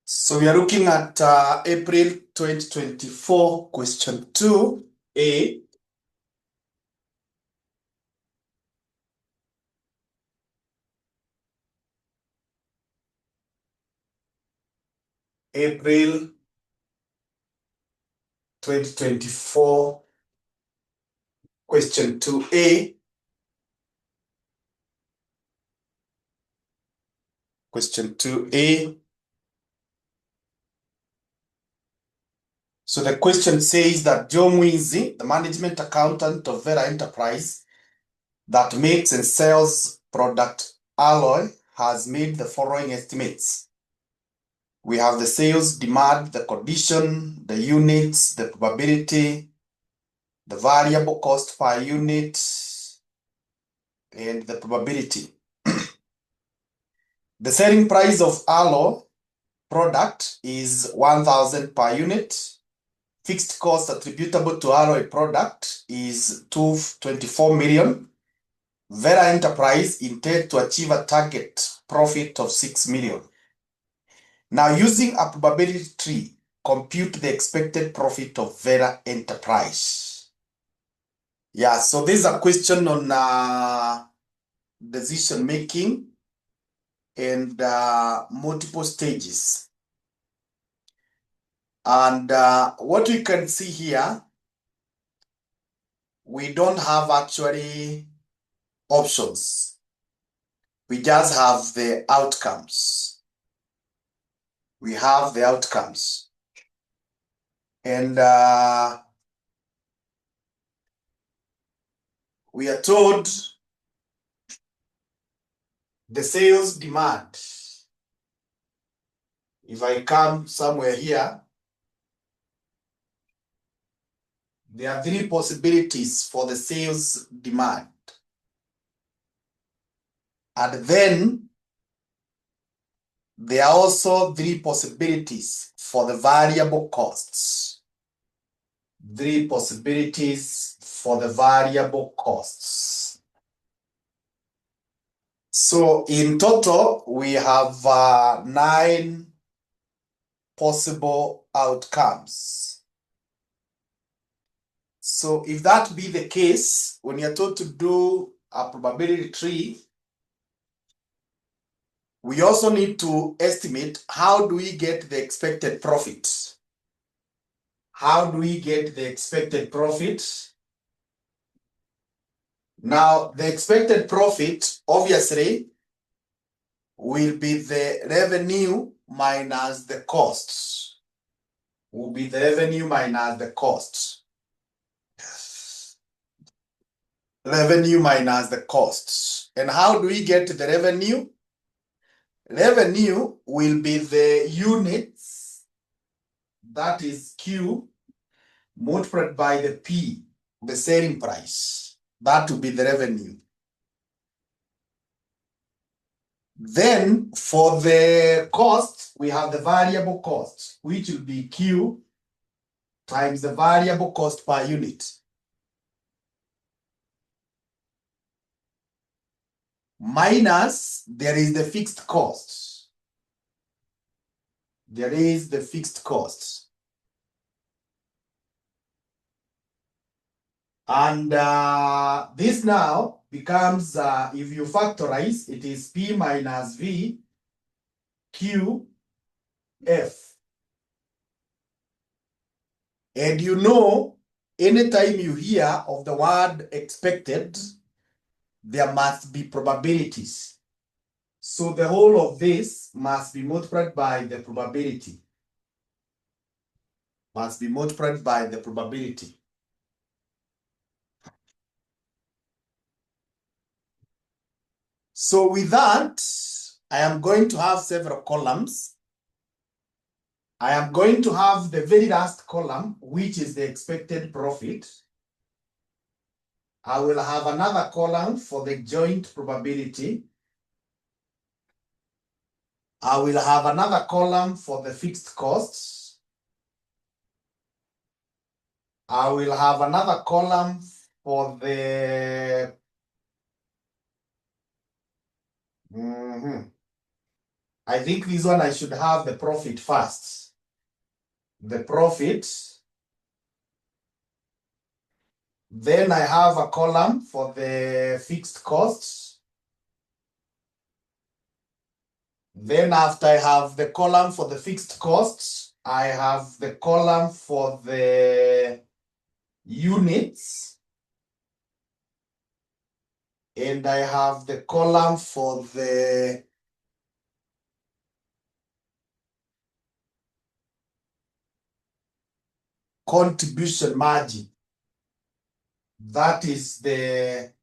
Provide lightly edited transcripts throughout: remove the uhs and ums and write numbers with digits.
So we are looking at April 2024, question 2A. April 2024, question 2A. Question 2A. So the question says that Joe Mwinzi, the management accountant of Vera Enterprise that makes and sells product alloy, has made the following estimates. We have the sales, demand, the condition, the units, the probability, the variable cost per unit, and the probability. The selling price of alloy product is 1,000 per unit. Fixed cost attributable to alloy product is 24 million. Vera Enterprise intends to achieve a target profit of 6 million. Now, using a probability tree, compute the expected profit of Vera Enterprise. Yeah, so this is a question on decision making and multiple stages. And what we can see here, we don't have actually options. We just have the outcomes. We have the outcomes. And we are told the sales demand. If I come somewhere here, there are three possibilities for the sales demand. And then there are also three possibilities for the variable costs. Three possibilities for the variable costs. So in total, we have 9 possible outcomes. So if that be the case, when you're told to do a probability tree, we also need to estimate how do we get the expected profit. How do we get the expected profit? Now, the expected profit, obviously, will be the revenue minus the costs. Will be the revenue minus the costs. Revenue minus the costs. And how do we get the revenue? Revenue will be the units, that is Q, multiplied by the P, the selling price. That will be the revenue. Then for the cost, we have the variable cost, which will be Q times the variable cost per unit. Minus, there is the fixed cost. There is the fixed cost. And this now becomes, if you factorize, it is P minus V Q F. And you know, anytime you hear of the word expected, there must be probabilities. So the whole of this must be multiplied by the probability. Must be multiplied by the probability. So with that, I am going to have several columns. I am going to have the very last column, which is the expected profit. I will have another column for the joint probability. I will have another column for the fixed costs. I will have another column for the I think this one I should have the profit first. The profit. Then I have a column for the fixed costs. Then after I have the column for the fixed costs, I have the column for the units. And I have the column for the contribution margin. That is the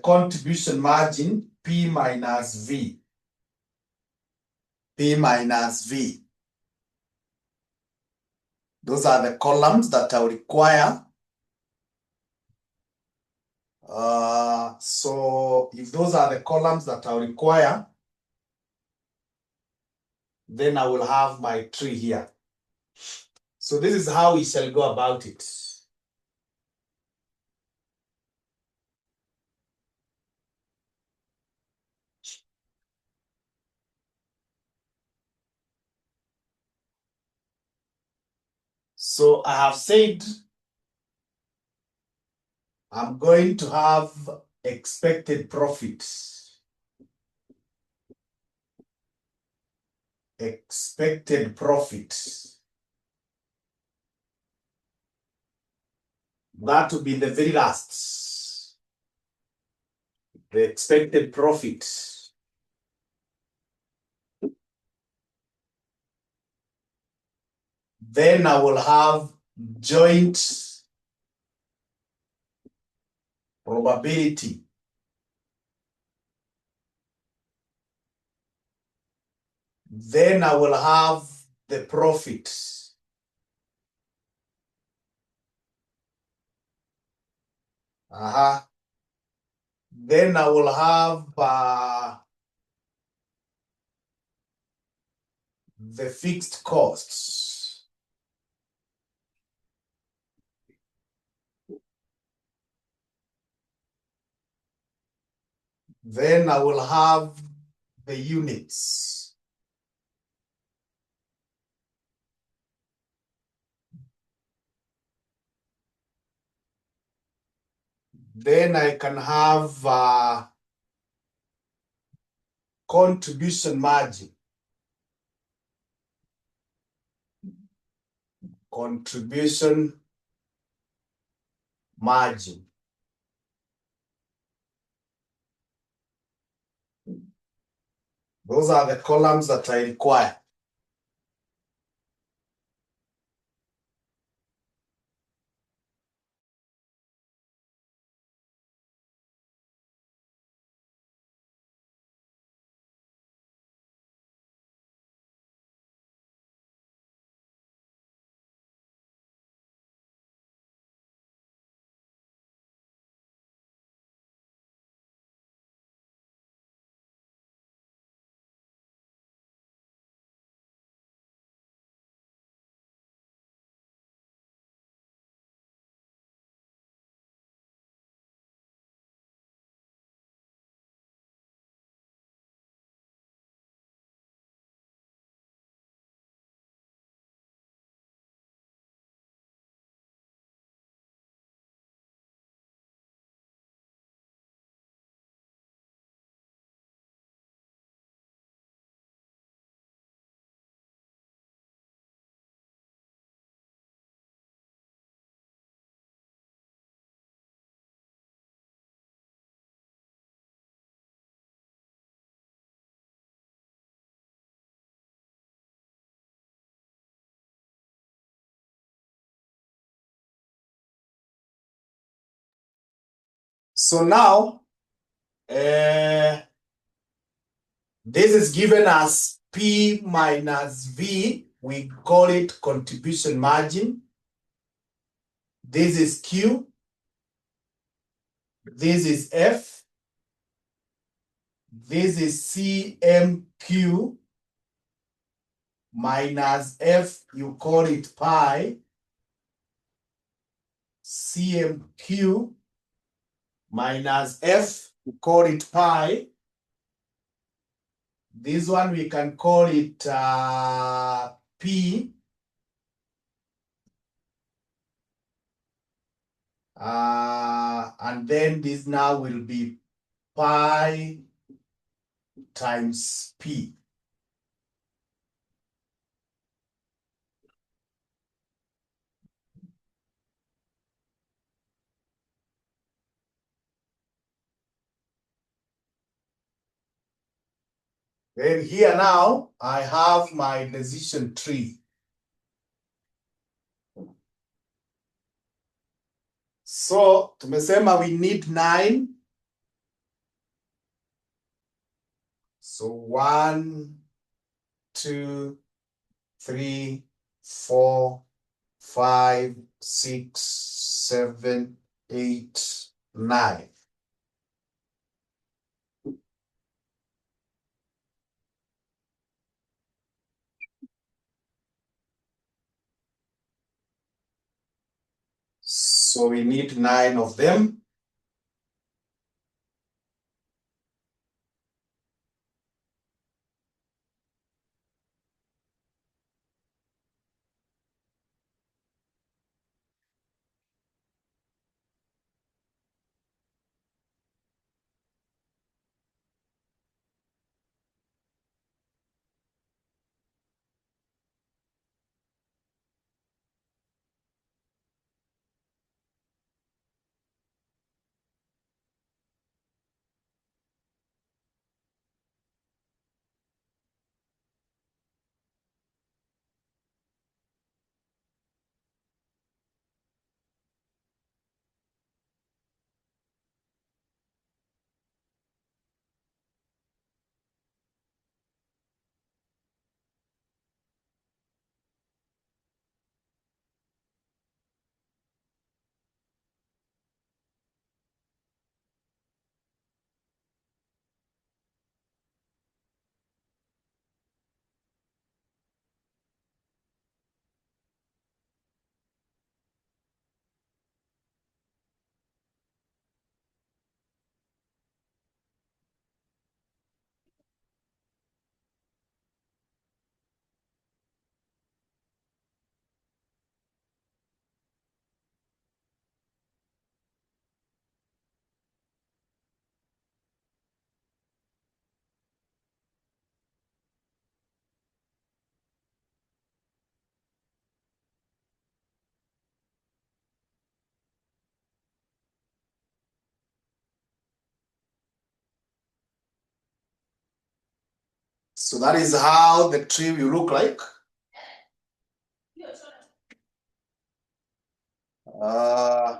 contribution margin, P minus V. P minus V. Those are the columns that I require. So if those are the columns that I require, then I will have my tree here. So this is how we shall go about it. So I have said I'm going to have expected profit. Expected profit. That will be the very last. The expected profit. Then I will have joint probability. Then I will have the profit. Then I will have the fixed costs. Then I will have the units. Then I can have contribution margin. Contribution margin. Those are the columns that I require. So now, this is given as P minus V. We call it contribution margin. This is Q. This is F. This is CMQ minus F. You call it pi. CMQ minus F. You call it pi. This one we can call it P. And then this now will be pi times P. Then here now, I have my decision tree. So, tumesema we need 9. So 1, 2, 3, 4, 5, 6, 7, 8, 9. So we need 9 of them. So that is how the tree will look like. Uh,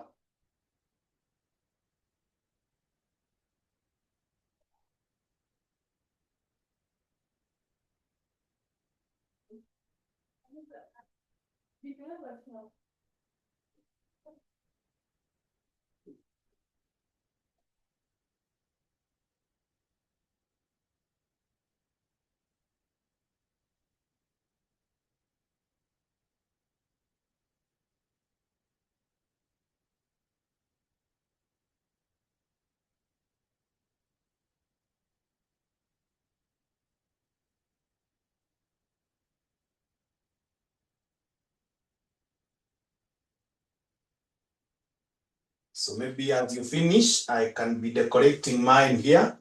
so maybe as you finish, I can be decorating mine here.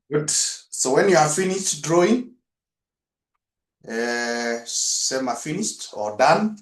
Good. So when you are finished drawing, sema finished or done.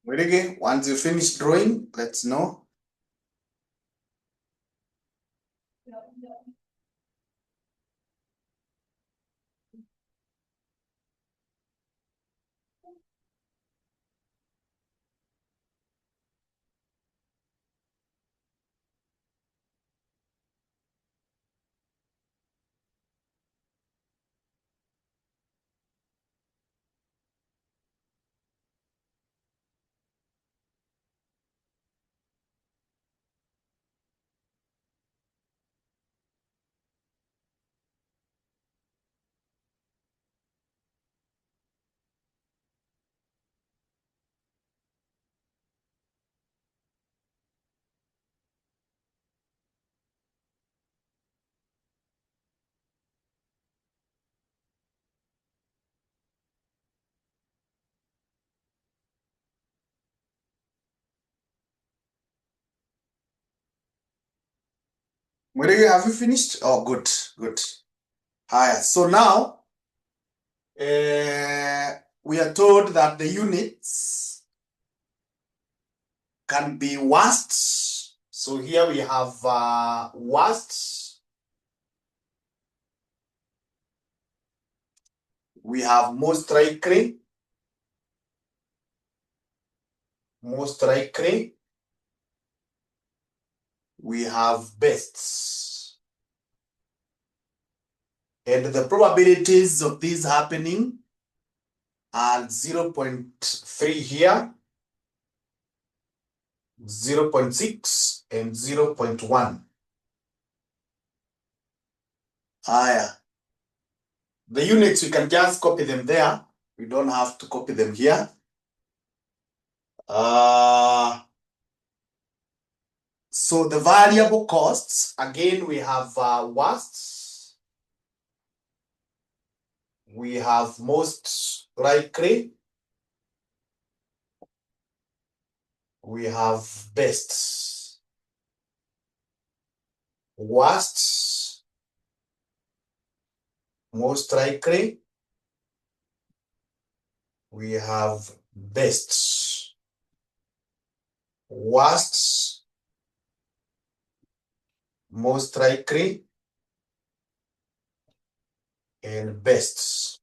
Mwirigi, once you finish drawing, let's know. Mwirigi, have you finished? Oh, good, good. Haya, so now we are told that the units can be worst. So here we have worst. We have most likely. Most likely. We have best. And the probabilities of this happening are 0.3 here, 0.6, and 0.1. The units, we can just copy them there. We don't have to copy them here. So the variable costs, again, we have worst. We have most likely. We have best. Worst. Most likely. We have best. Worst. Most likely. And best.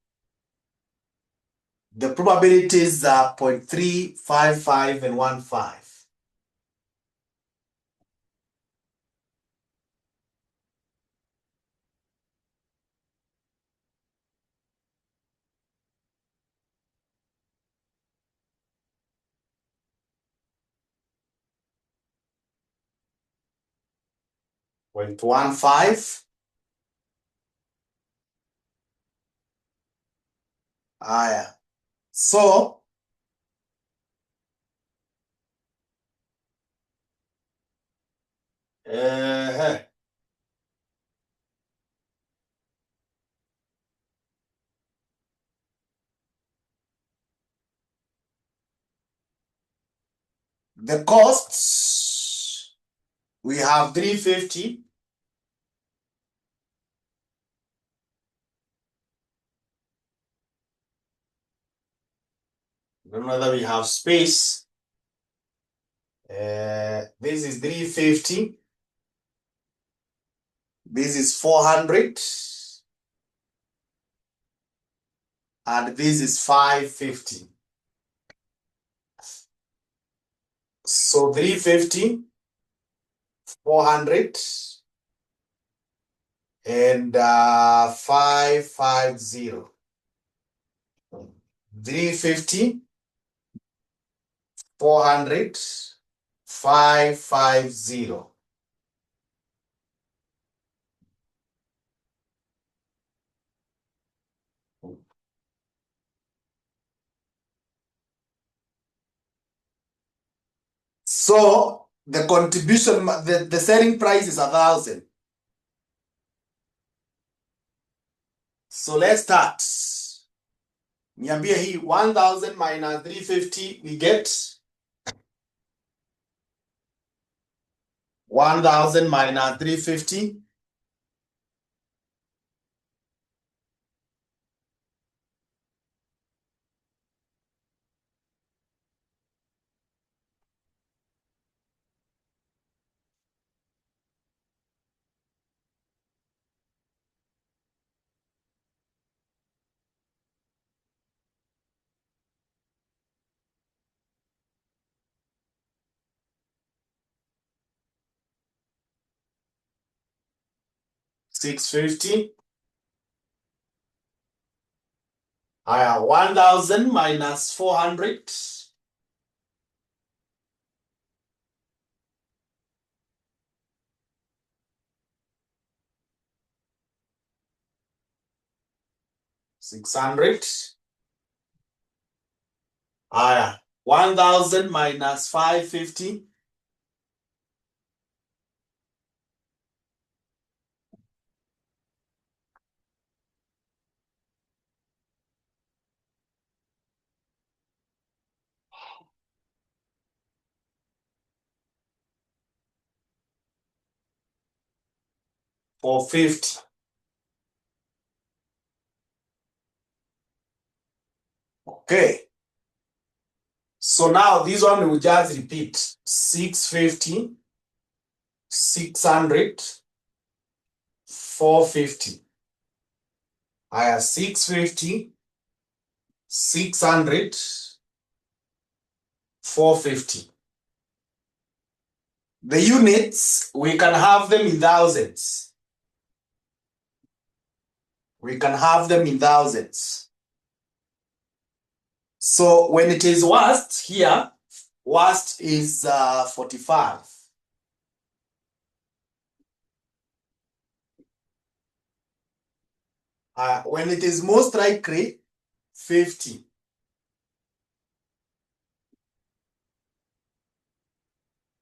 The probabilities are 0.3, 5, and 1.5. Point 1.5. Haya, so uh, the costs, we have 350. I don't know whether we have space. This is 350. This is 400. And this is 550. So 350, 400, and 550. 350, 400, 550. So the contribution, the selling price is 1,000. So let's start. Niambie hii 1,000 minus 350, we get 1,000 minus 350. 650. 1,000 minus 400. 600. 1,000 minus 550. 450. Okay. So now this one will just repeat. 650, 600, 450. 650, 600, 450. The units, we can have them in thousands. We can have them in thousands. So when it is worst here, worst is 45. When it is most likely, 50.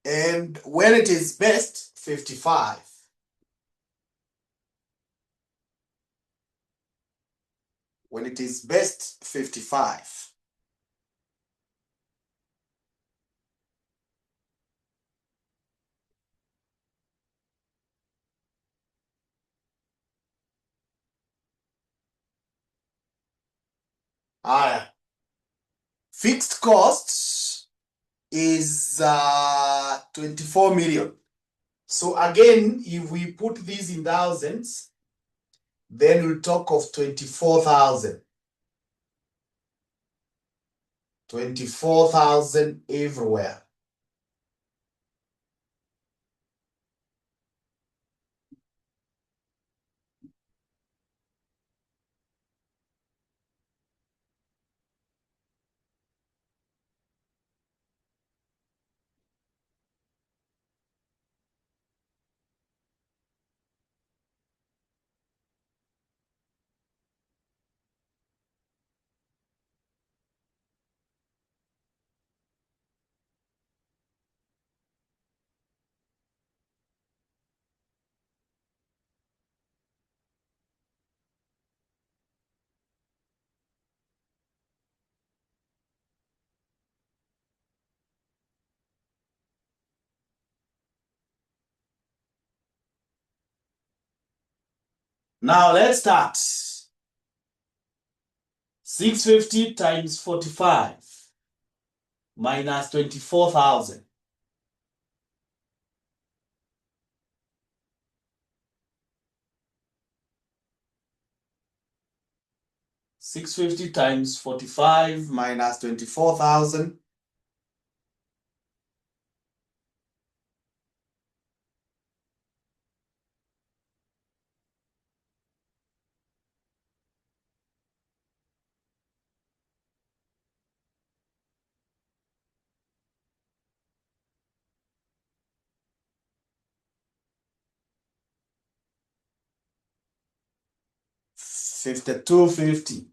And when it is best, 55. When it is best, 55. Fixed costs is 24 million. So again, if we put these in thousands, then we'll talk of 24,000. 24,000 everywhere. Now let's start. 650 times 45 minus 24,000. $650 times 45 minus 24,000. $52.50.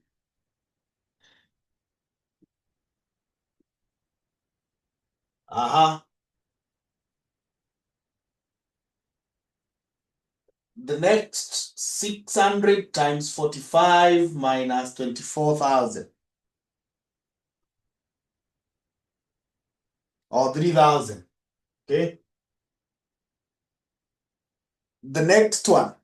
The next 600 times 45 minus 24,000. Or 3,000. Okay. The next one.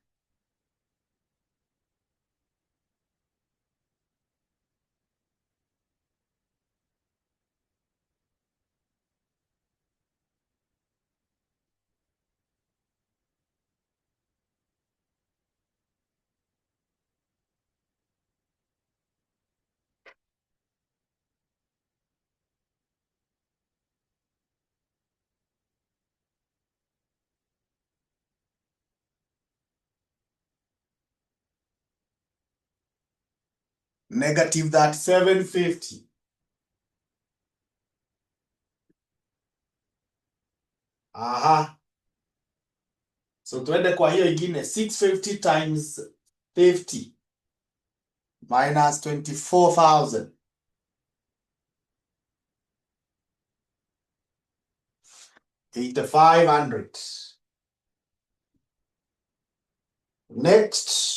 Negative that 750. So tuende kwa hiyo ingine 650 times 50 minus 24,000. 8,500. Next.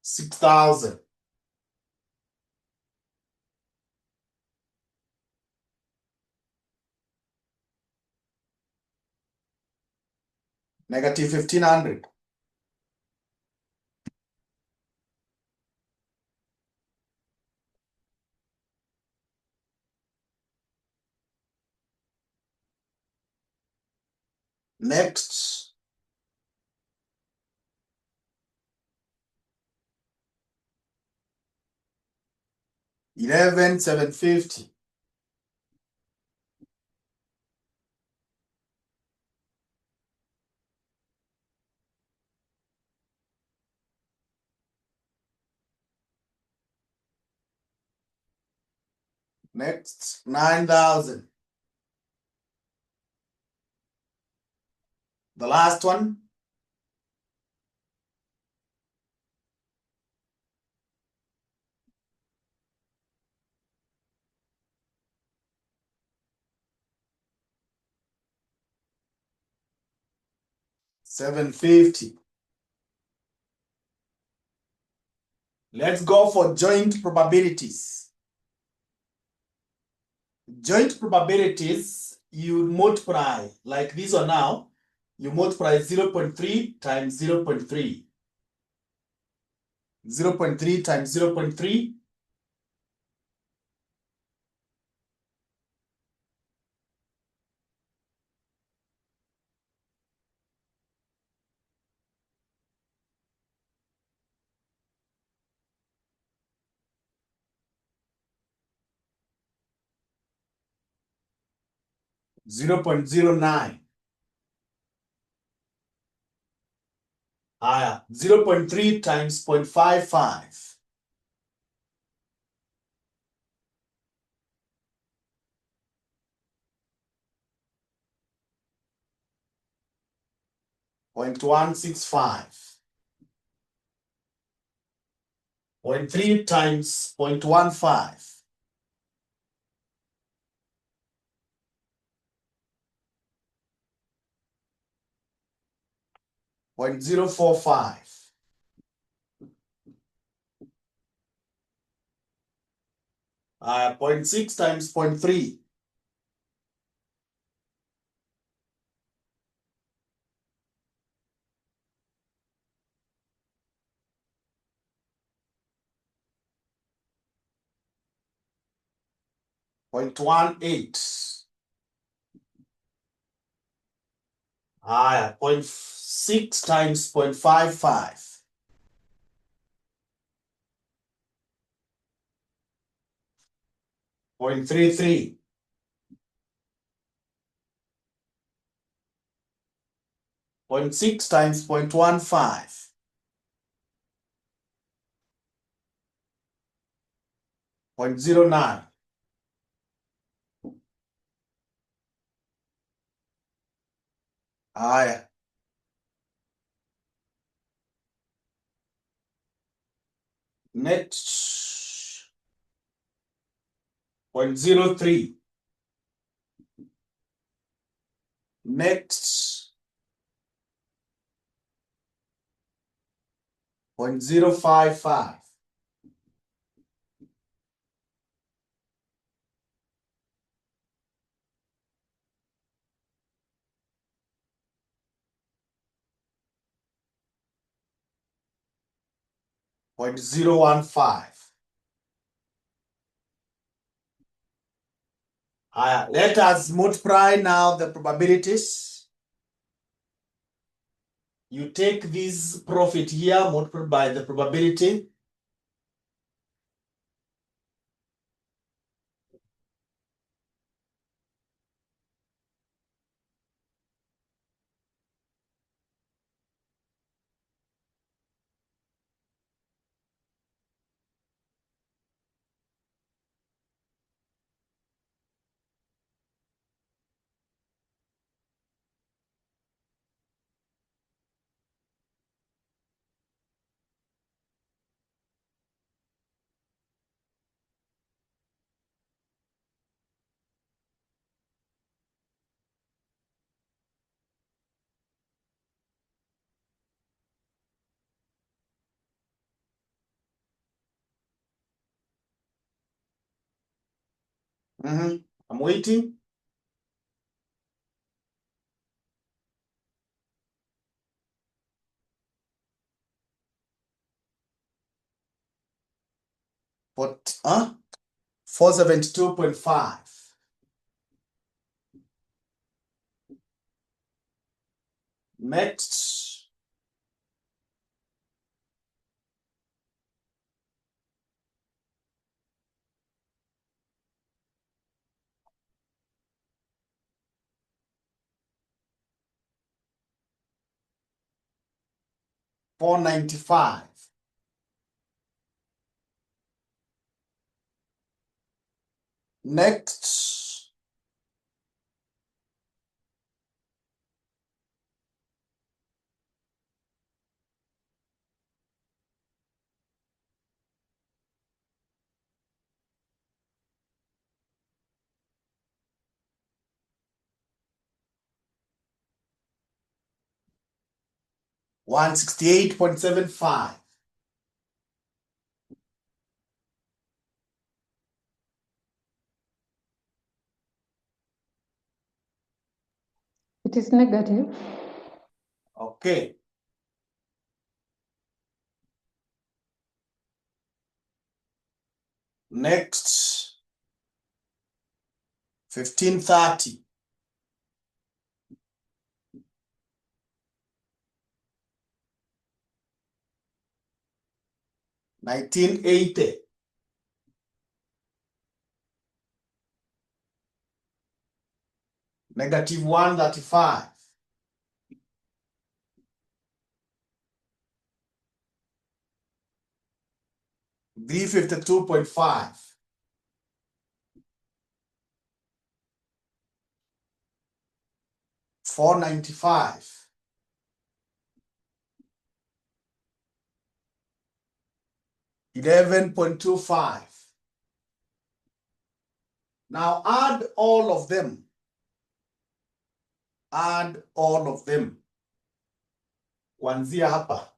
$6,000. Negative 1,500. Next. $11,750. Next, 9,000. The last one. $750. Let's go for joint probabilities. Joint probabilities, you multiply, like this one now, you multiply 0.3 times 0.3. 0.3 times 0.3. 0.09. 0.3 times 0.55. 0.165. 0.3 times 0.15. 0.045. 0.6 times 0.3. 0.18. Haya, 0.6 times 0.55. 0.33. 0.6 times 0.15. 0.09. Haya. Next. 0.03. Next. 0.055. 0.015. Let us multiply now the probabilities. You take this profit here, multiply by the probability. I'm waiting. But 472.5. Next. $495. Next. $168.75. It is negative. Okay. Next. 1530. 1980. Negative 135. 352.5. 495. 11.25. Now add all of them. Add all of them. Kuanzia hapa.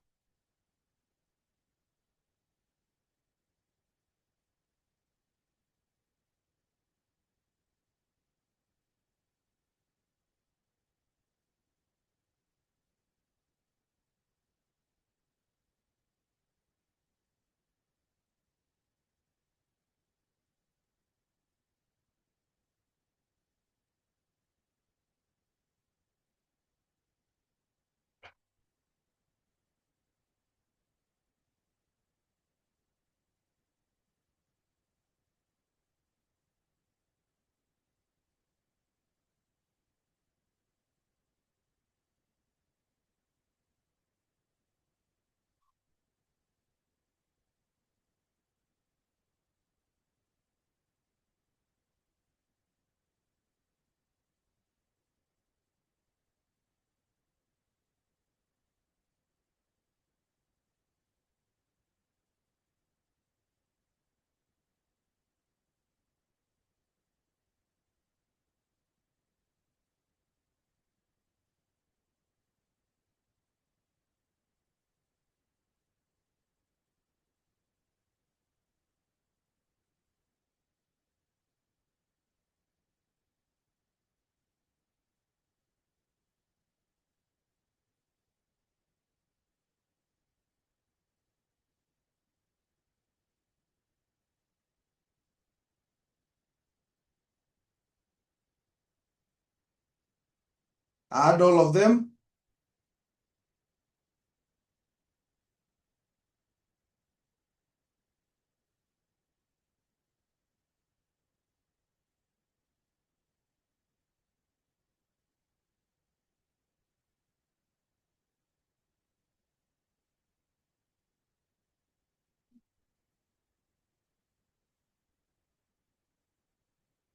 Add all of them.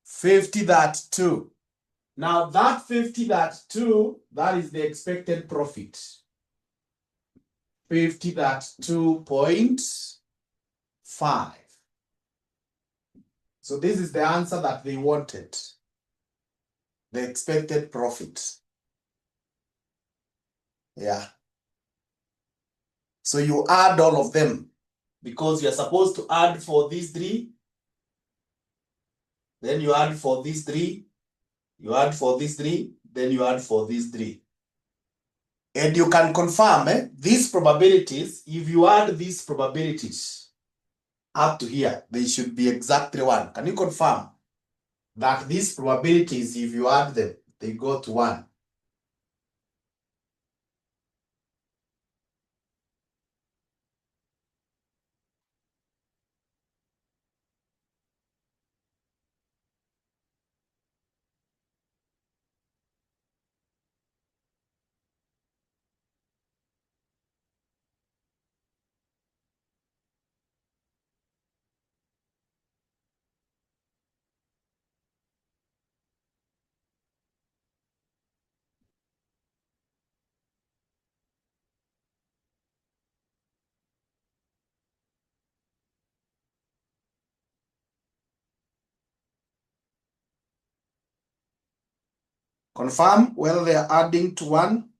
$50.2. Now that $50.2, that is the expected profit. 50.2.5. So this is the answer that they wanted. The expected profit. Yeah. So you add all of them because you're supposed to add for these three. Then you add for these three. You add for these three. Then you add for these three. And you can confirm these probabilities. If you add these probabilities up to here, they should be exactly 1. Can you confirm that these probabilities, if you add them, they go to 1? Confirm whether they are adding to 1.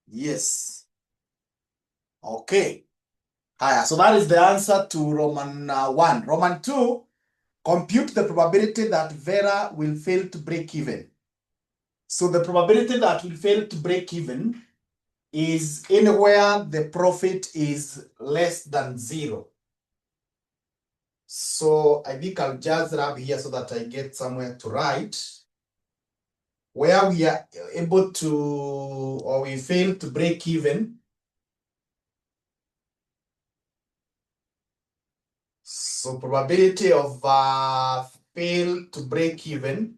Yes. Okay. So that is the answer to Roman 1. Roman 2, compute the probability that Vera will fail to break even. So the probability that will fail to break even is anywhere the profit is less than 0. So I think I'll just rub here so that I get somewhere to write. Where we are able to, or we fail to break even. So probability of fail to break even.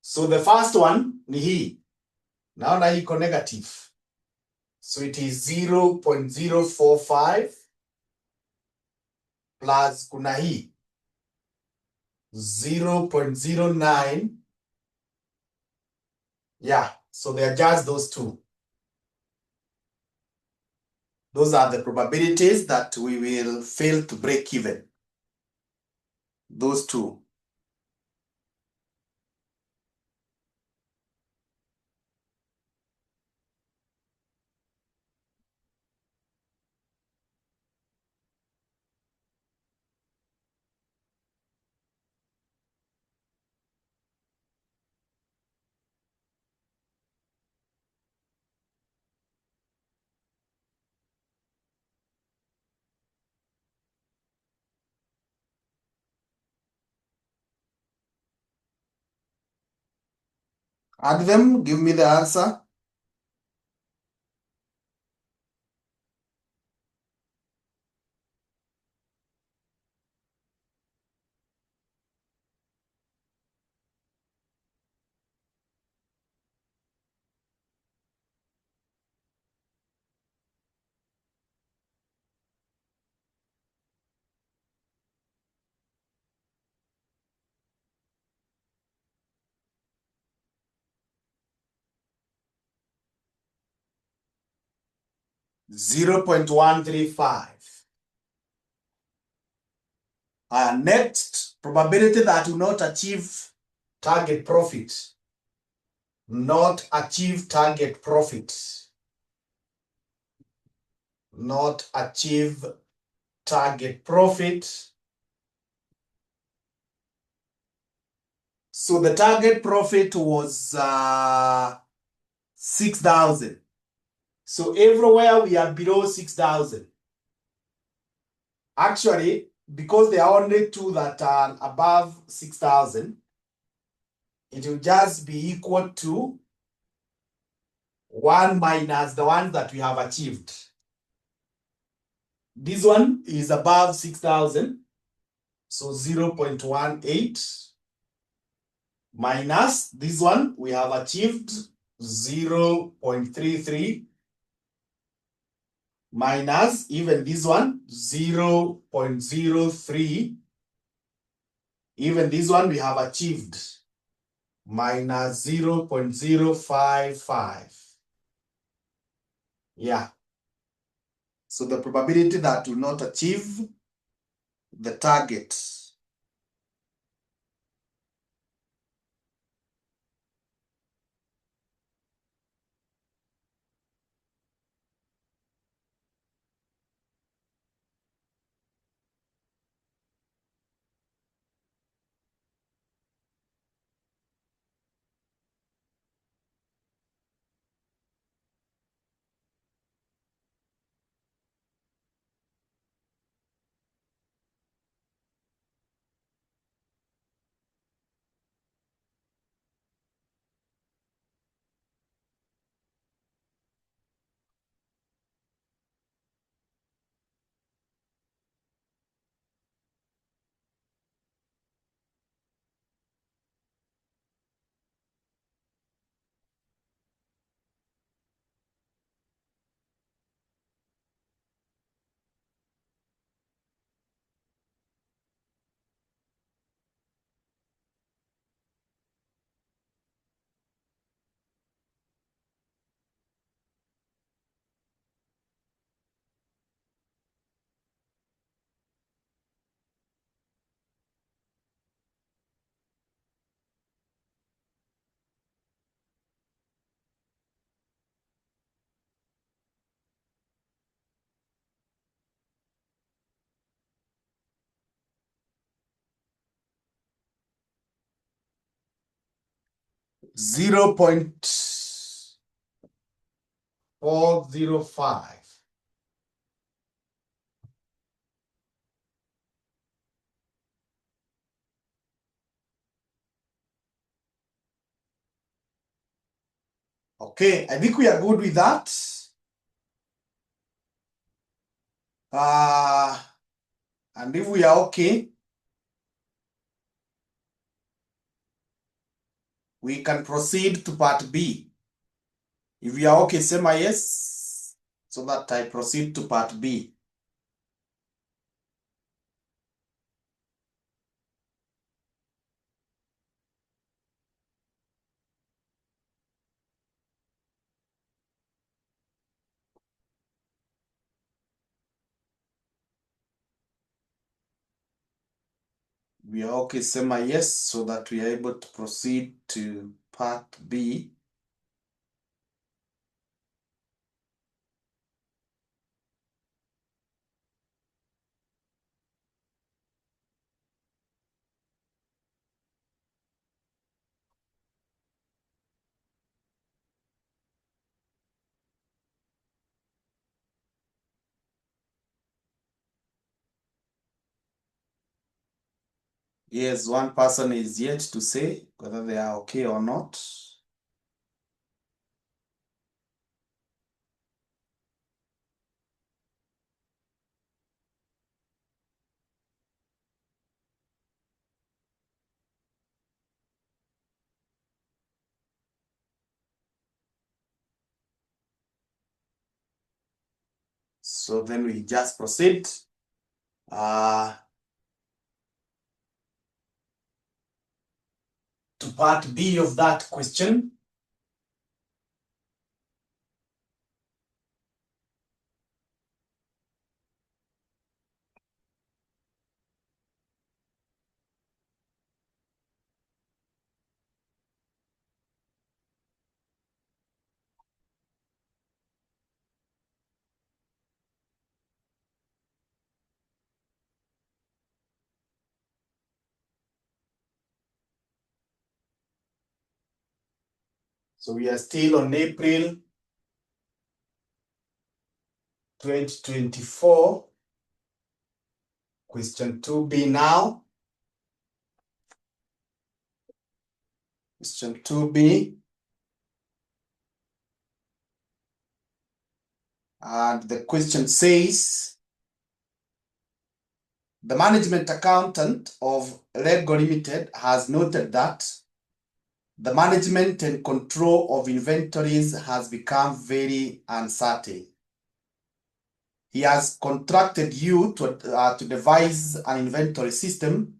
So the first one ni hii. Naona iko negative. So it is 0.045 plus kuna hii 0.09. Yeah, so they are just those two. Those are the probabilities that we will fail to break even. Those two. Add them, give me the answer. $0.135. Next, probability that will not achieve target profit. Not achieve target profit. Not achieve target profit. So the target profit was 6,000. So everywhere we are below 6,000. Actually, because there are only two that are above 6,000, it will just be equal to 1 minus the ones that we have achieved. This one is above 6,000, so 0.18 minus this one we have achieved 0.33 minus even this one 0.03, even this one we have achieved minus 0.055. Yeah. So the probability that will not achieve the target. Zero point 405. Okay, I think we are good with that. And if we are okay, we can proceed to part B. If you are okay, say my yes, so that I proceed to part B. We are okay, say my yes, so that we are able to proceed to part B. Yes, one person is yet to say whether they are okay or not. So then we just proceed. To part B of that question. So we are still on April 2024. Question 2B now. Question 2B. And the question says, the management accountant of Lego Limited has noted that the management and control of inventories has become very uncertain. He has contracted you to devise an inventory system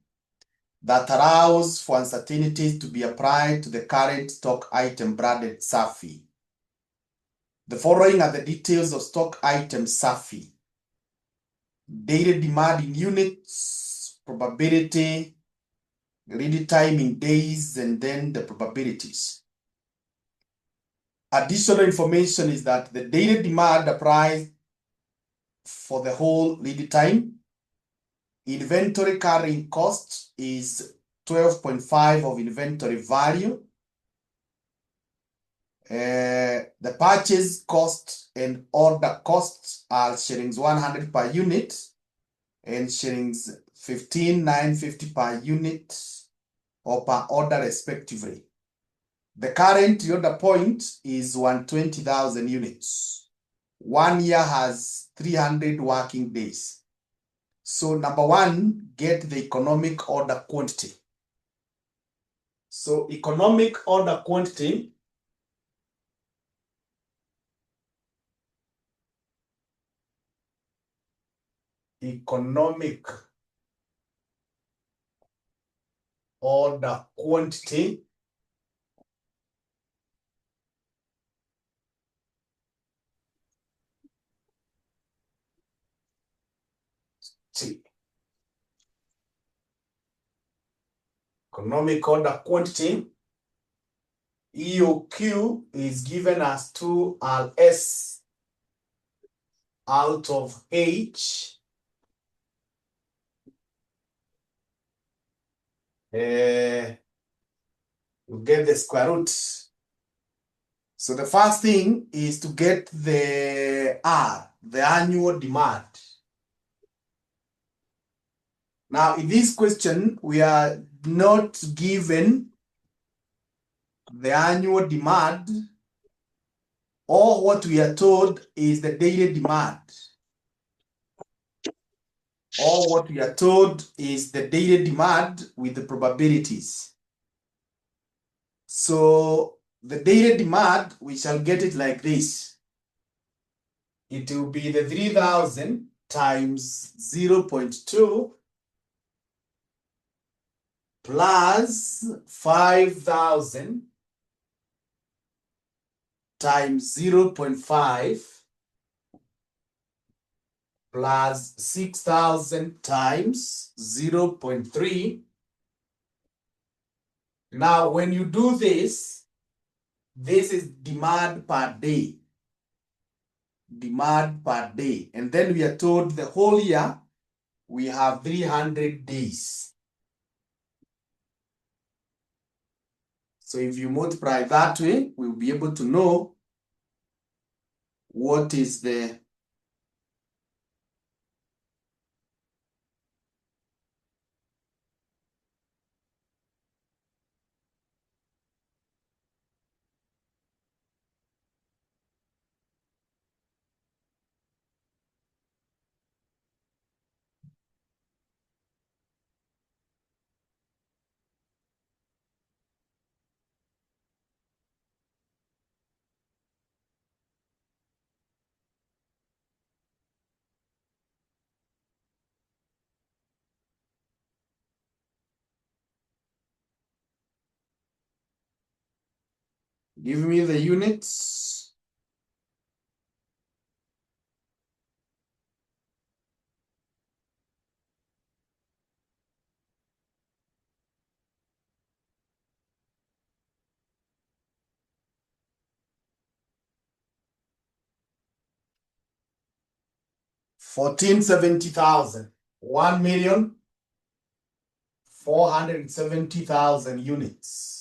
that allows for uncertainties to be applied to the current stock item branded Safi. The following are the details of stock item Safi. Daily demand in units, probability, lead time in days, and then the probabilities. Additional information is that the daily demand applies for the whole lead time. Inventory carrying cost is 12.5 of inventory value. The purchase cost and order costs are shillings 100 per unit and shillings 15,950 per unit or per order respectively. The current order point is 120,000 units. 1 year has 300 working days. So number one, get the economic order quantity. So economic order quantity economic order quantity, EOQ is given as 2RS out of H. You get the square root. So the first thing is to get the R, the annual demand. Now in this question, we are not given the annual demand. Or what we are told is the daily demand. Or what we are told is the daily demand with the probabilities. So the daily demand, we shall get it like this. It will be the 3,000 times 0.2 plus 5,000 times 0.5 plus 6,000 times 0.3. Now, when you do this is demand per day. Demand per day. And then we are told the whole year we have 300 days. So if you multiply that way, we'll be able to know what is the give me the units. $1,470,000. 1,470,000 units.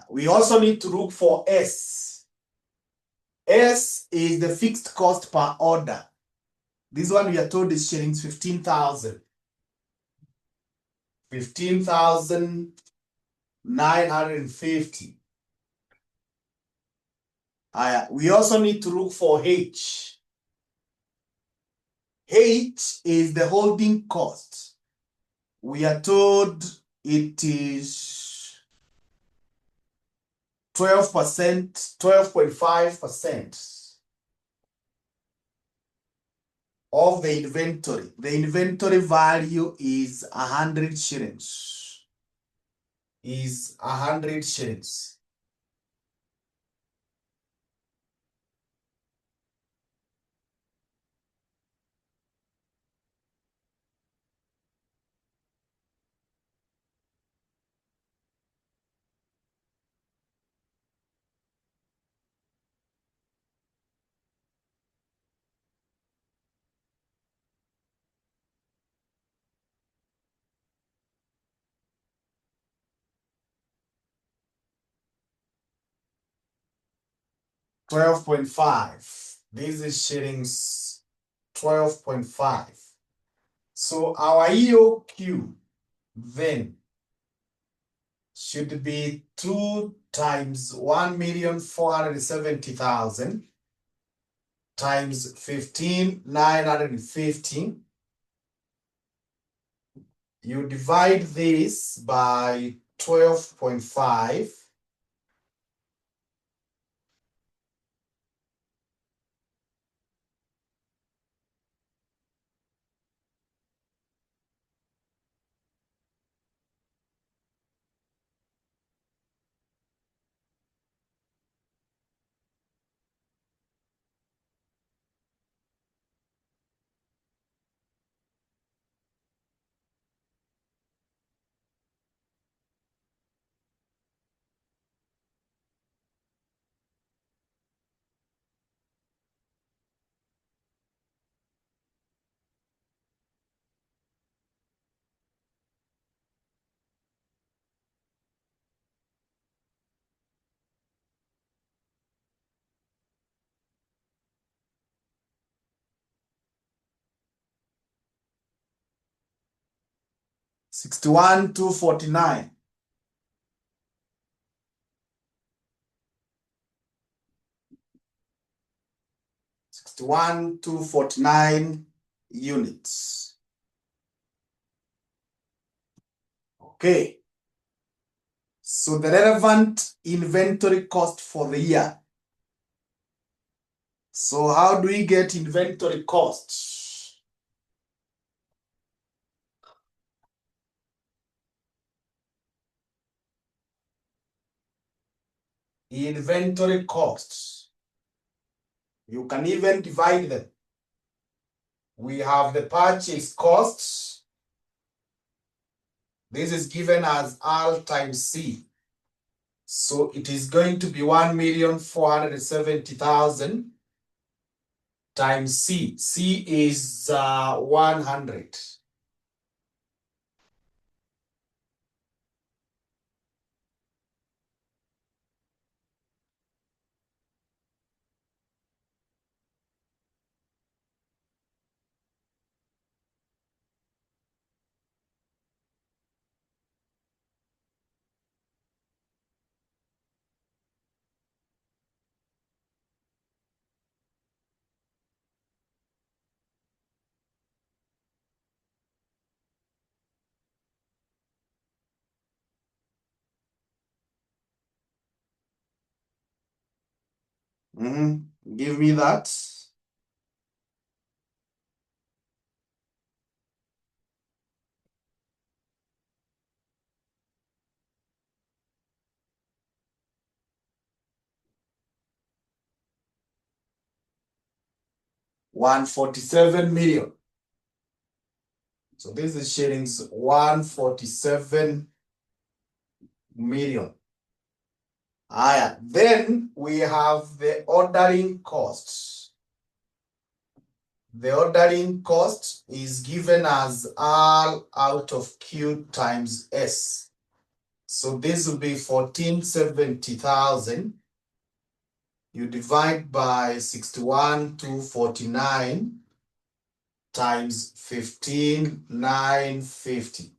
We also need to look for S. S is the fixed cost per order. This one we are told is shillings 15,000. 15,950. We also need to look for H. H is the holding cost. We are told it is 12%, 12.5% of the inventory. The inventory value is 100 shillings. Is 100 shillings. 12.5. This is shillings 12.5. So our EOQ then should be 2 times 1,470,000 times 15,950. You divide this by 12.5. Sixty-one 249. 61 249 units. Okay. So the relevant inventory cost for the year. So how do we get inventory costs? Inventory costs. You can even divide them. We have the purchase costs. This is given as R times C. So it is going to be 1,470,000 times C. C is 100. Give me that. $147 million. So this is shillings 147 million. Then we have the ordering costs. The ordering cost is given as R out of Q times S. So this will be 1470,000. You divide by 61,249 times 15,950.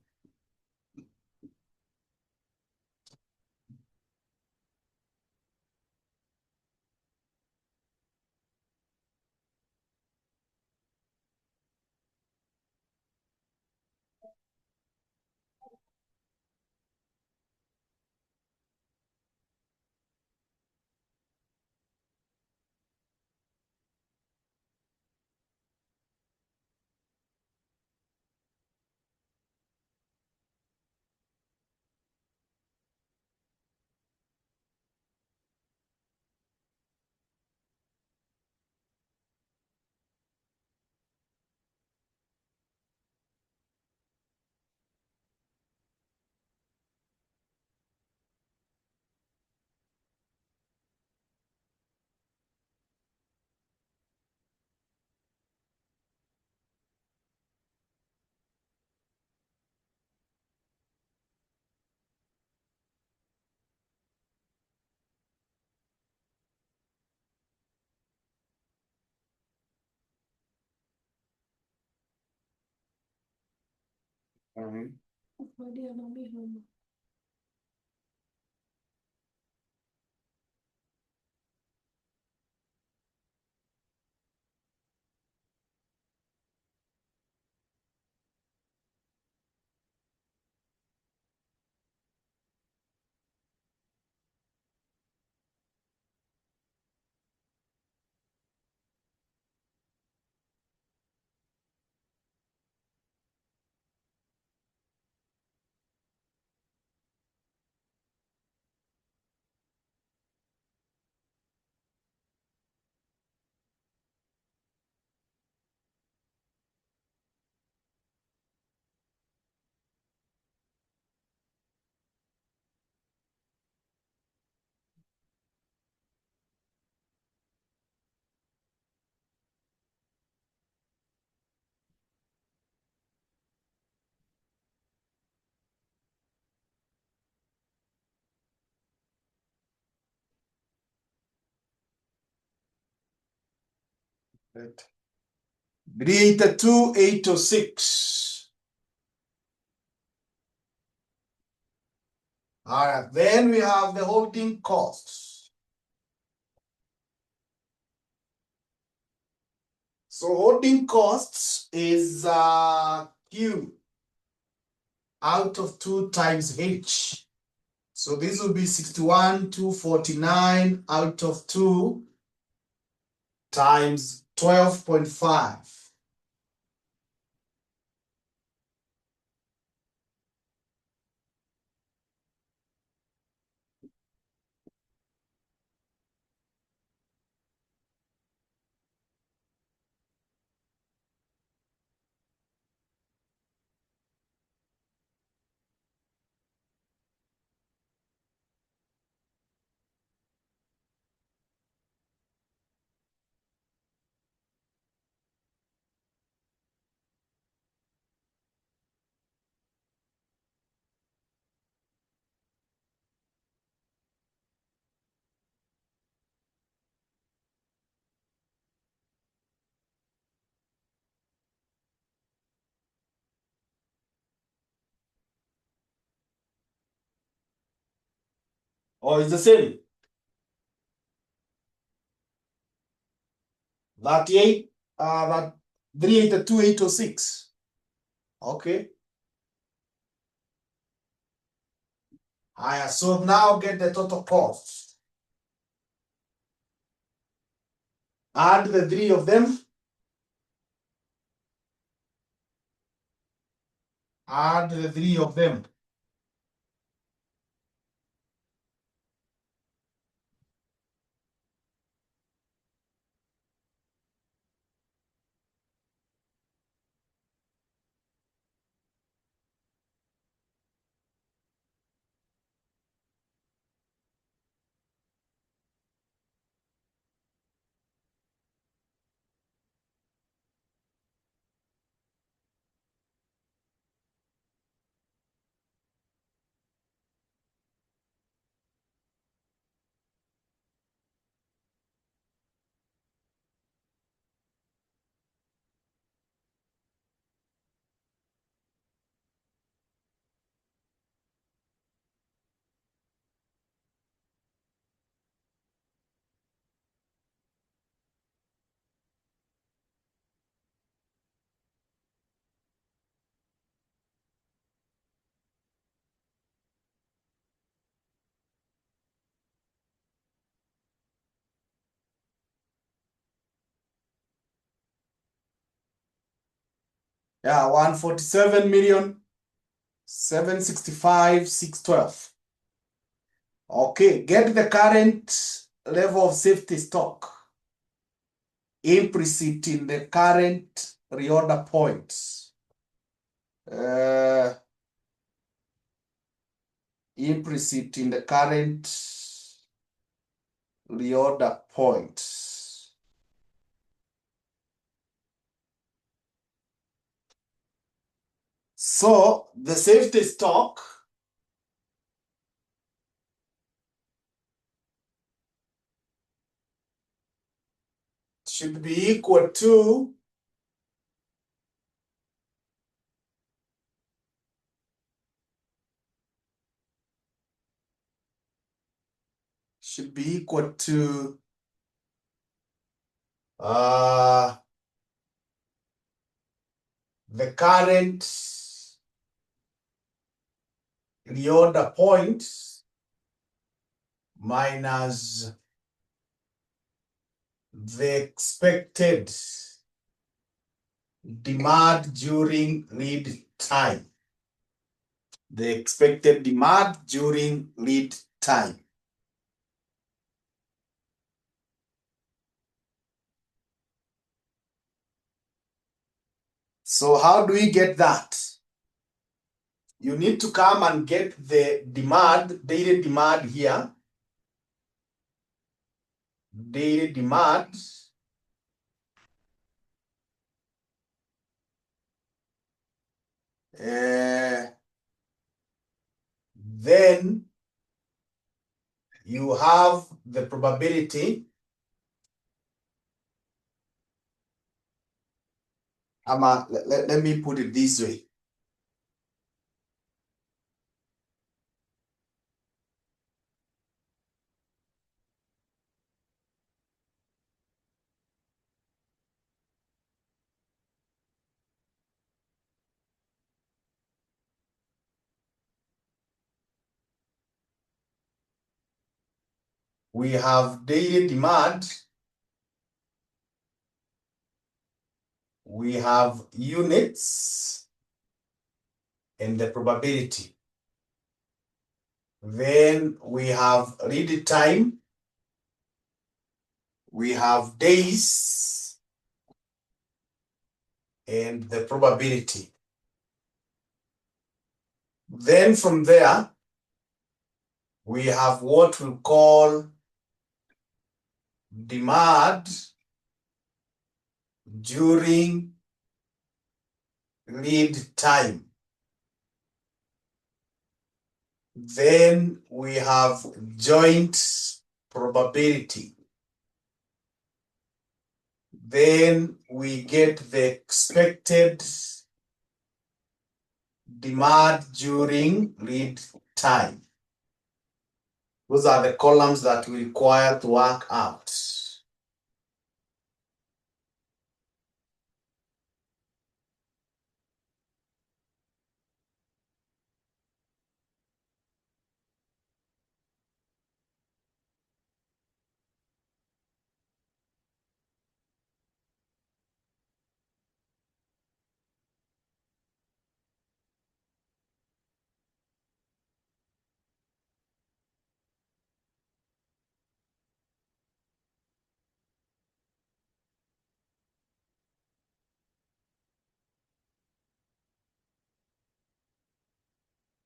Mhm. Right. 382,806. All right, then we have the holding costs. So holding costs is Q out of 2 times H. So this will be 61,249 out of 2 times 12.5. Or it's the same. 38, that 382,806. Okay. So now get the total cost. Add the 3 of them. Add the 3 of them. Yeah, 147,765,612. Okay, get the current level of safety stock implicit in the current reorder point. Implicit in the current reorder point. So the safety stock should be equal to the current reorder point minus the expected demand during lead time. The expected demand during lead time. So how do we get that? You need to come and get the demand, daily demand here. Daily demand. Then you have the probability. Let me put it this way. We have daily demand. We have units and the probability. Then we have read time. We have days and the probability. Then from there, we have what we call demand during lead time. Then we have joint probability. Then we get the expected demand during lead time. Those are the columns that we require to work out.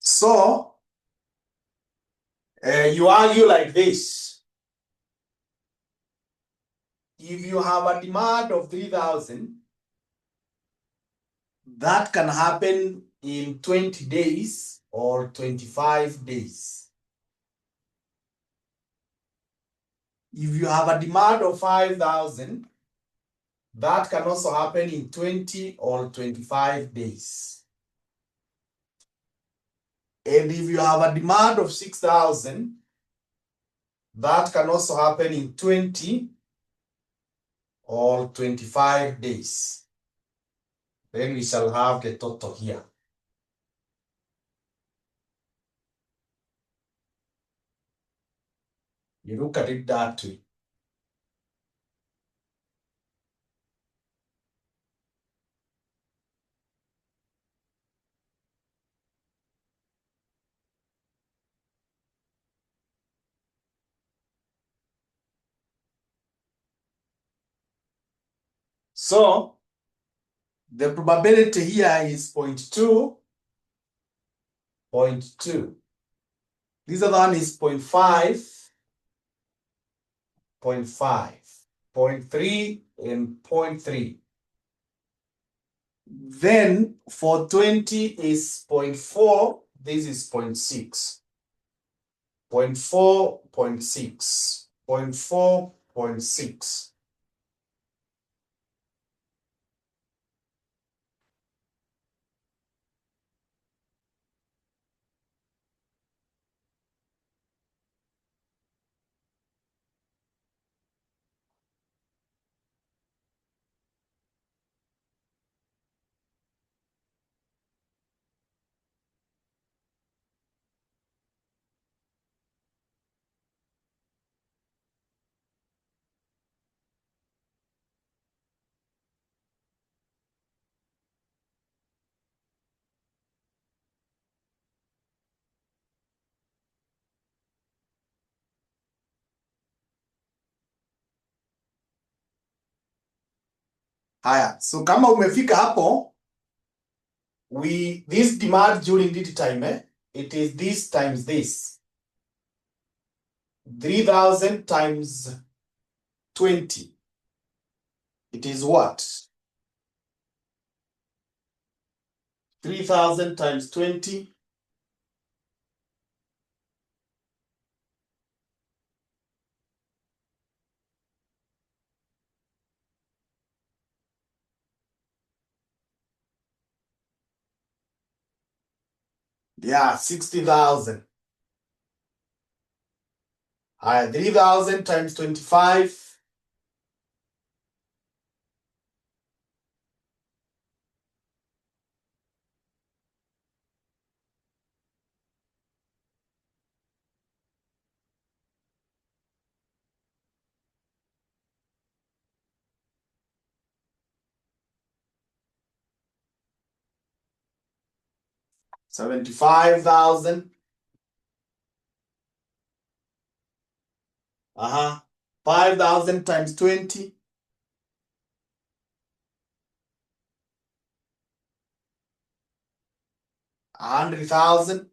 So you argue like this. If you have a demand of 3,000, that can happen in 20 days or 25 days. If you have a demand of 5,000, that can also happen in 20 or 25 days. And if you have a demand of 6,000, that can also happen in 20 or 25 days. Then we shall have the total here. You look at it that way. So the probability here is 0.2, 0.2. This other one is 0.5, 0.5, 0.3, and 0.3. Then for 20 is 0.4, this is 0.6. 0.4, 0.6, 0.4, 0.6. Haya, so kama umefika hapo, this demand during lead time, it is this times this. 3,000 times 20. It is what? 3,000 times 20. Yeah, 60,000. 3,000 times 25. 75,000. 5,000 times 20. 100,000.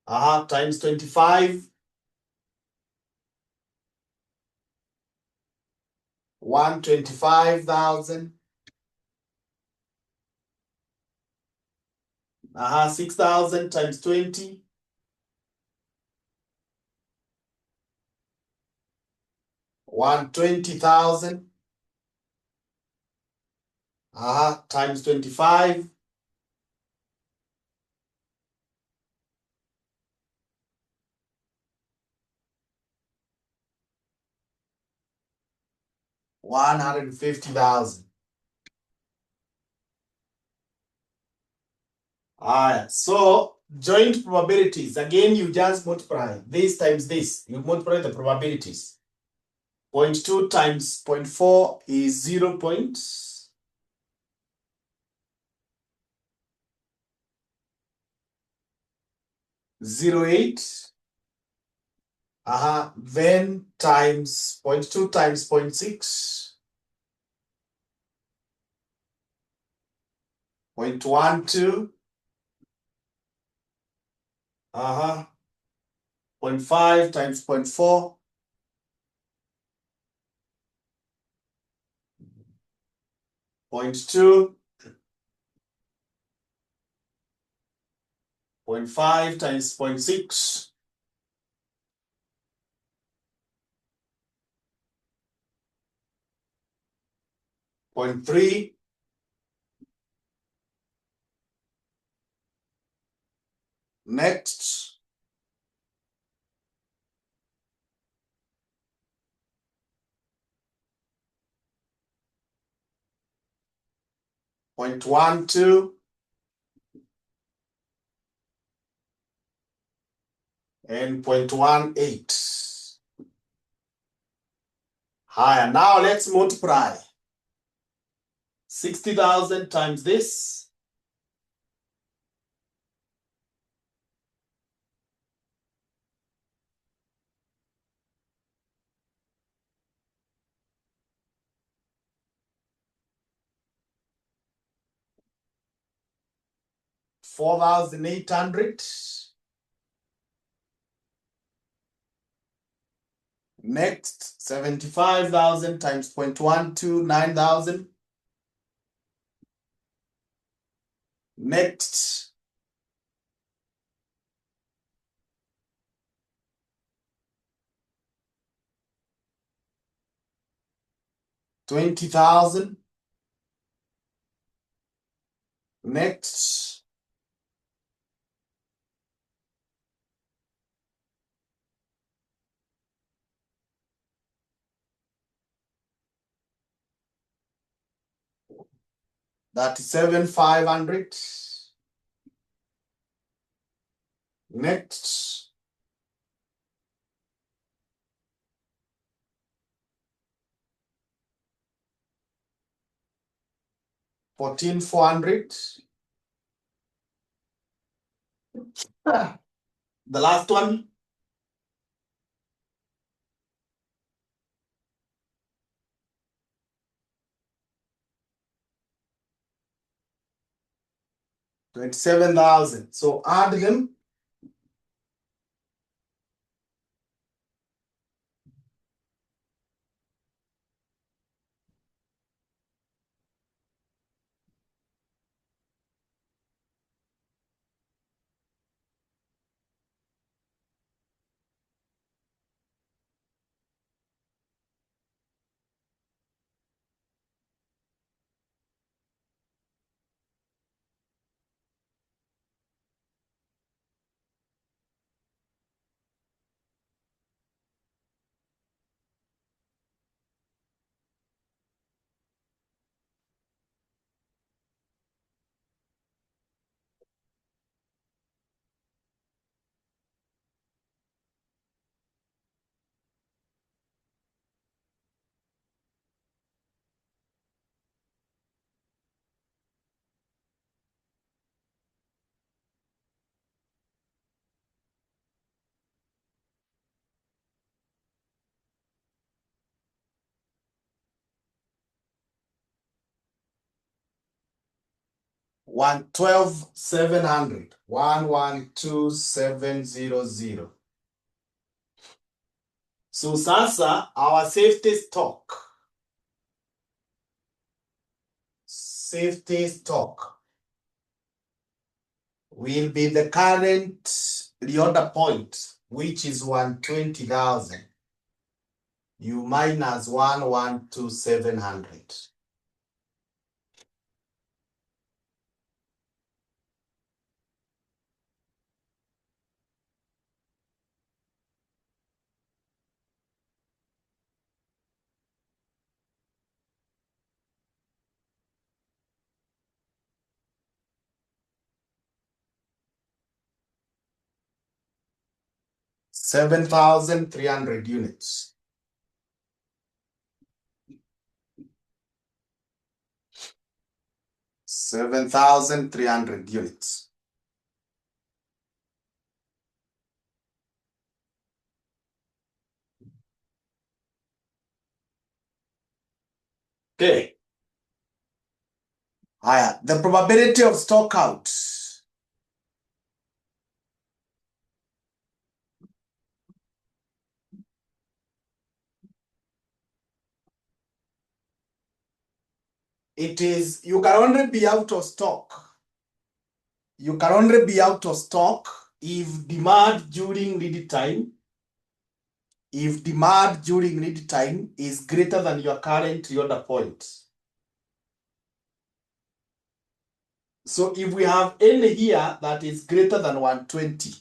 Times 25. 125,000. 6,000 times 20. 120,000. Times 25. 150,000. So joint probabilities. Again, you just multiply this times this. You multiply the probabilities. 0.2 times 0.4 is 0.08. Then times 0.2 times 0.6. 0.12. 0.5 times 0.4. 0.2. 0.5 times 0.6. 0.3. Next. 0.12. And 0.18. Higher. Now let's multiply 60,000 times this. 4,800. Next, 75,000 times 0.12, 9,000. Next, $20,000. Next, $37,500. Next, $14,400. The last one, $27,000. So add them. $112,700. 112,700. So sasa our safety stock will be the current reorder point, which is 120,000. You minus 112,700. $7,300 units. $7,300 units. Okay. The probability of stock out. It is, you can only be out of stock. You can only be out of stock if demand during lead time, is greater than your current reorder point. So if we have any here that is greater than 120,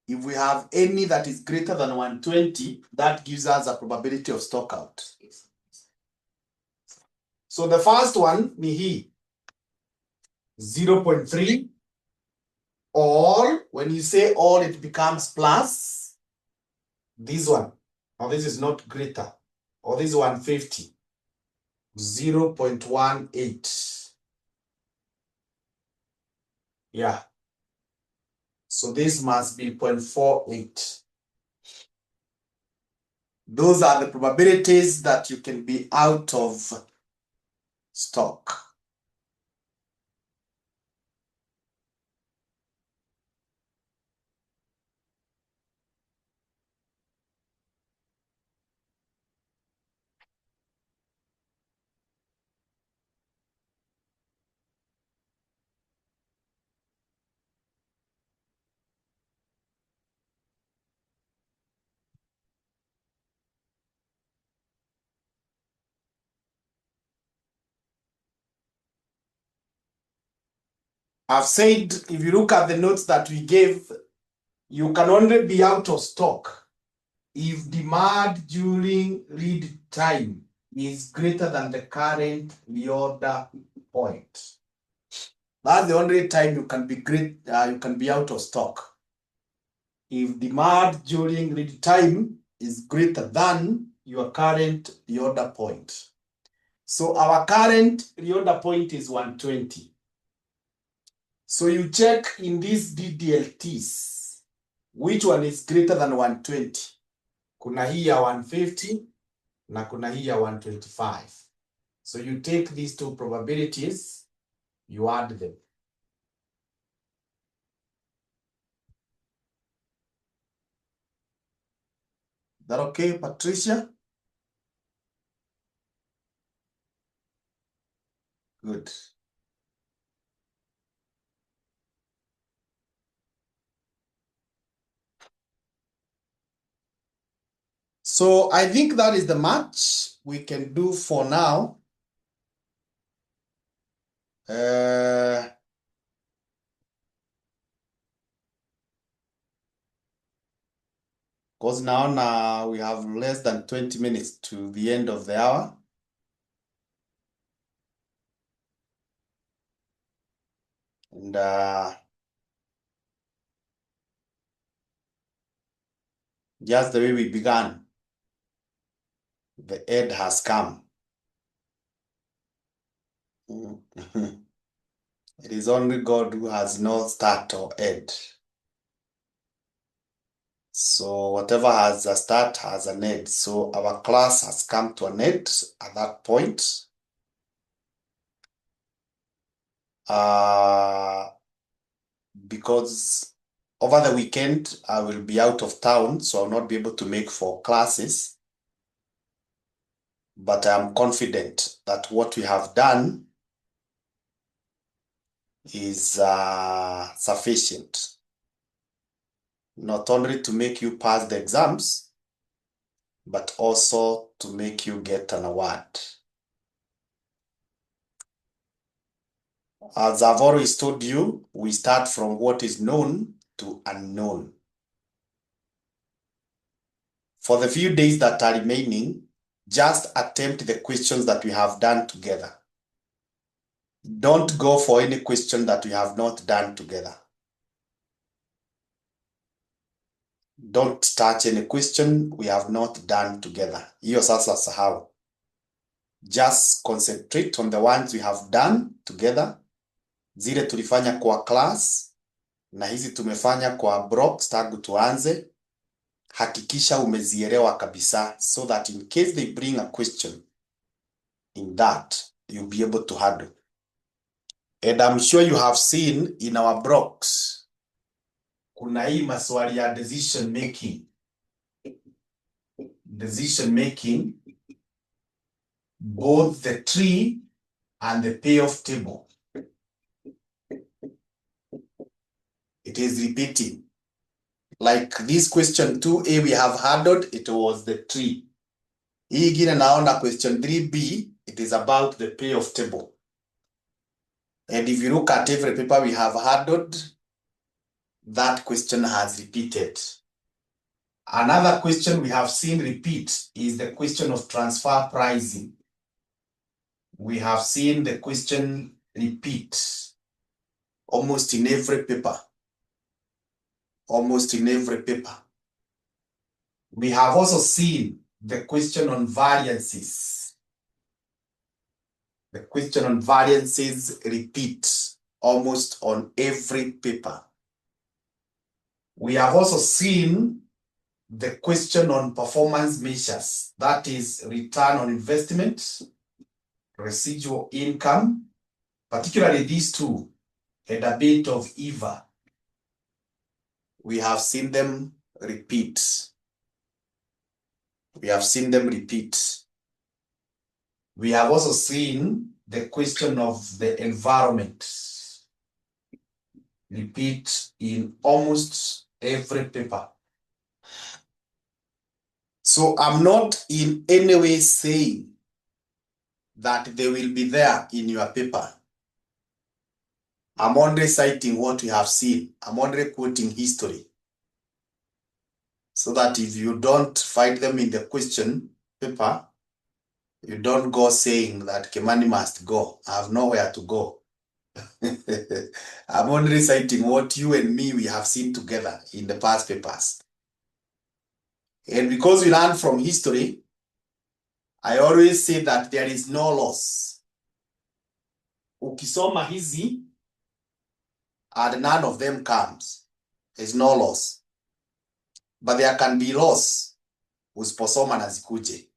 if we have any that is greater than 120, that gives us a probability of stock out. So the first one ni hii 0.3, or when you say all, it becomes plus this one. Now this is not greater, or this 150, 0.18. Yeah. So this must be 0.48. Those are the probabilities that you can be out of stock. I've said, if you look at the notes that we gave, you can only be out of stock if demand during read time is greater than the current reorder point. That's the only time you can be out of stock. If demand during read time is greater than your current reorder point. So our current reorder point is 120. So you check in these DDLTs, which one is greater than 120? Kuna hii ya 150 na kuna hii ya 125. So you take these two probabilities, you add them. Is that okay, Patricia? Good. So I think that is the match we can do for now. Because now we have less than 20 minutes to the end of the hour. And just the way we began, the end has come. It is only God who has no start or end. So whatever has a start has an end. So our class has come to an end at that point. Because over the weekend, I will be out of town, so I'll not be able to make 4 classes. But I'm confident that what we have done is sufficient. Not only to make you pass the exams, but also to make you get an award. As I've always told you, we start from what is known to unknown. For the few days that are remaining, just attempt the questions that we have done together. Don't go for any question that we have not done together. Don't touch any question we have not done together. Hiyo sasa sahau. Just concentrate on the ones we have done together. Zile tulifanya kwa class na hizi tumefanya kwa blocks tangu tuanze. Hakikisha umezielewa kabisa, so that in case they bring a question in that, you'll be able to handle. And I'm sure you have seen in our blocks, kuna hii maswali ya decision making. Decision making, both the tree and the payoff table. It is repeating. Like this question 2A we have handled, it was the tree. Hii ingine naona question 3B, it is about the payoff table. And if you look at every paper we have handled, that question has repeated. Another question we have seen repeat is the question of transfer pricing. We have seen the question repeat almost in every paper. Almost in every paper. We have also seen the question on variances. The question on variances repeats almost on every paper. We have also seen the question on performance measures, that is return on investment, residual income, particularly these two, and a bit of EVA. We have seen them repeat. We have seen them repeat. We have also seen the question of the environment repeat in almost every paper. So I'm not in any way saying that they will be there in your paper. I'm only citing what we have seen. I'm only quoting history. So that if you don't find them in the question paper, you don't go saying that Kimani must go. I have nowhere to go. I'm only citing what you and me, we have seen together in the past papers. And because we learn from history, I always say that there is no loss. Ukisoma hizi and none of them comes, there's no loss. But there can be loss usiposoma na zikuje.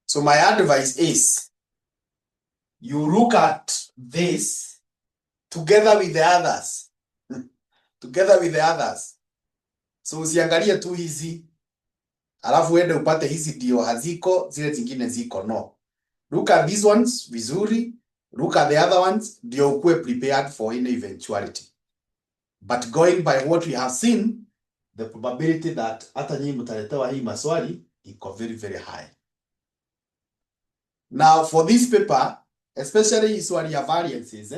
So my advice is, you look at this together with the others. Together with the others. So usiangalie tu hizi, alafu uende upate hizi ndio haziko, zile zingine ziko. No. Look at these ones vizuri, look at the other ones, ndio ukue prepared for any eventuality. But going by what we have seen, the probability that hata nyinyi mtaletewa hii maswali iko very, very high. Now for this paper, especially swali ya variances,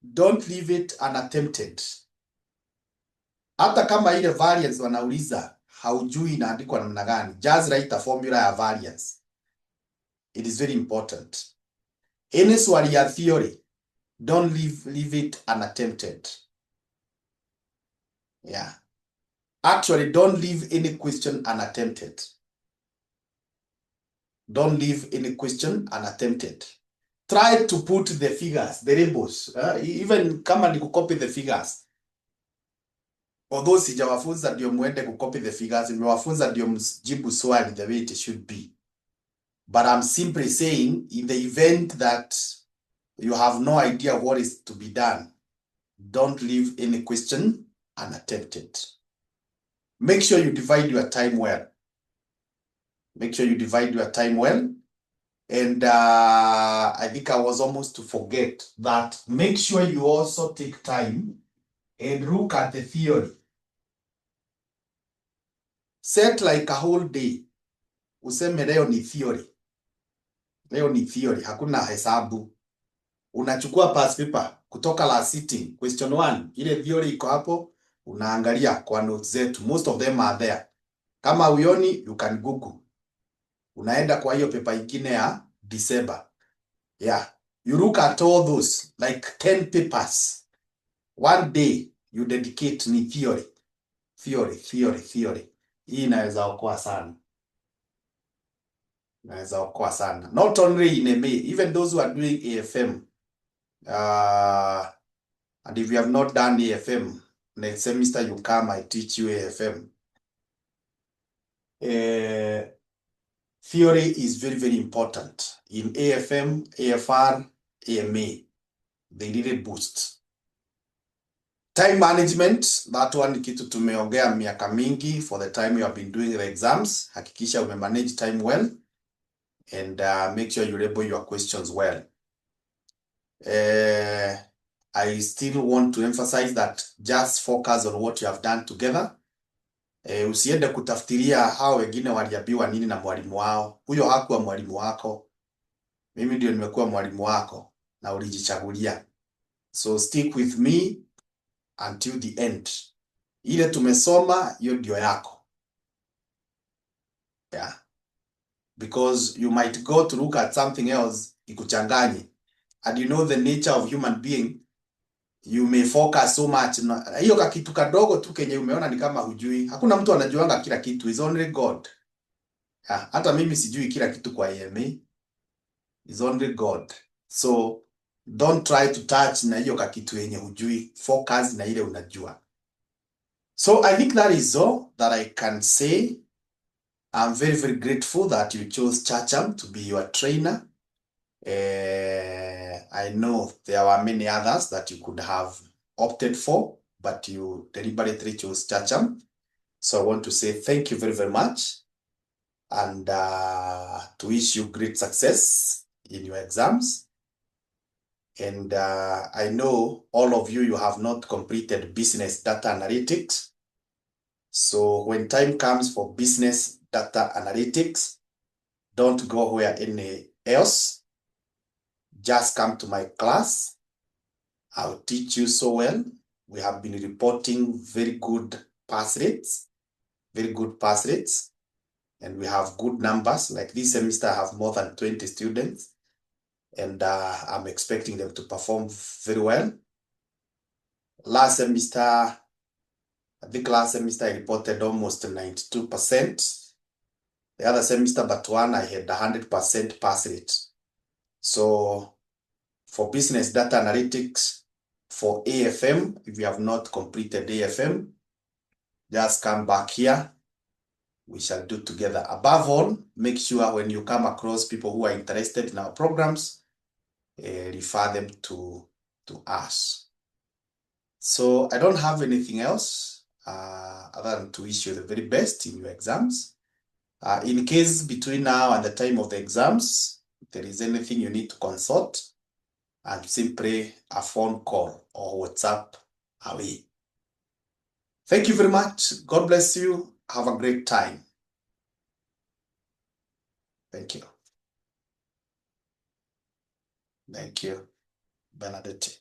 don't leave it unattempted. Hata kama ile variance wanauliza haujui inaandikwa namna gani, just write a formula ya variance. It is very important. Any swali ya theory, don't leave it unattempted. Yeah. Actually, don't leave any question unattempted. Don't leave any question unattempted. Try to put the figures, the labels, even kama ni kucopy the figures. Although sijawafunza ndio muende kucopy the figures, nimewafunza ndio mjibu swali the way it should be. But I'm simply saying, in the event that you have no idea what is to be done, don't leave any question unattempted. Make sure you divide your time well. Make sure you divide your time well. And I think I was almost to forget that. Make sure you also take time and look at the theory. Set like a whole day. Useme leo ni theory. Leo ni theory. Hakuna hesabu. Unachukua past paper kutoka last sitting. Question 1. Ile theory iko hapo. Unaangalia kwa notes zetu. Most of them are there. Kama uioni, you can Google. Unaenda kwa hiyo paper ingine ya December. Yeah. You look at all those, like 10 papers. One day, you dedicate ni theory. Theory. Hii inaweza okoa sana. Inaweza okoa sana. Not only in MA, even those who are doing AFM. And if you have not done AFM, next semester you come, I teach you AFM. Theory is very, very important. In AFM, AFR, AMA, they really boost. Time management, that one ni kitu tumeongea miaka mingi. For the time you have been doing the exams, hakikisha umemanage time well, and make sure you label your questions well. I still want to emphasize that just focus on what you have done together. Usiende kutaftiria hao wengine waliambiwa nini na mwalimu wao. Huyo hakuwa mwalimu wako. Mimi ndio nimekuwa mwalimu wako na ulijichagulia. So stick with me until the end. Ile tumesoma hiyo ndio yako. Yeah. Because you might go to look at something else ikuchanganye. And you know the nature of human being, you may focus so much. Hiyo kakitu kadogo tu kenye umeona ni kama hujui. Hakuna mtu anajuanga kila kitu. It's only God. Yeah. Hata mimi sijui kila kitu kwa EMA. It's only God. So don't try to touch na hiyo kakitu yenye hujui. Focus na ile unajua. So I think that is all that I can say. I'm very, very grateful that you chose Chacham to be your trainer. I know there were many others that you could have opted for, but you deliberately chose Chacham. So I want to say thank you very, very much, and to wish you great success in your exams. And I know all of you have not completed business data analytics. So when time comes for business data analytics, don't go where any else. just come to my class. I'll teach you so well. We have been reporting very good pass rates, and we have good numbers. Like this semester, I have more than 20 students, and I'm expecting them to perform very well. Last semester, I think I reported almost 92%. The other semester, but one, I had 100% pass rate. So for business data analytics, for AFM, if you have not completed AFM, just come back here. We shall do together. Above all, make sure when you come across people who are interested in our programs, refer them to us. So I don't have anything else other than to wish you the very best in your exams. In case between now and the time of the exams, if there is anything you need to consult, and simply a phone call or WhatsApp away. Thank you very much. God bless you. Have a great time. Thank you. Thank you, Bernadette.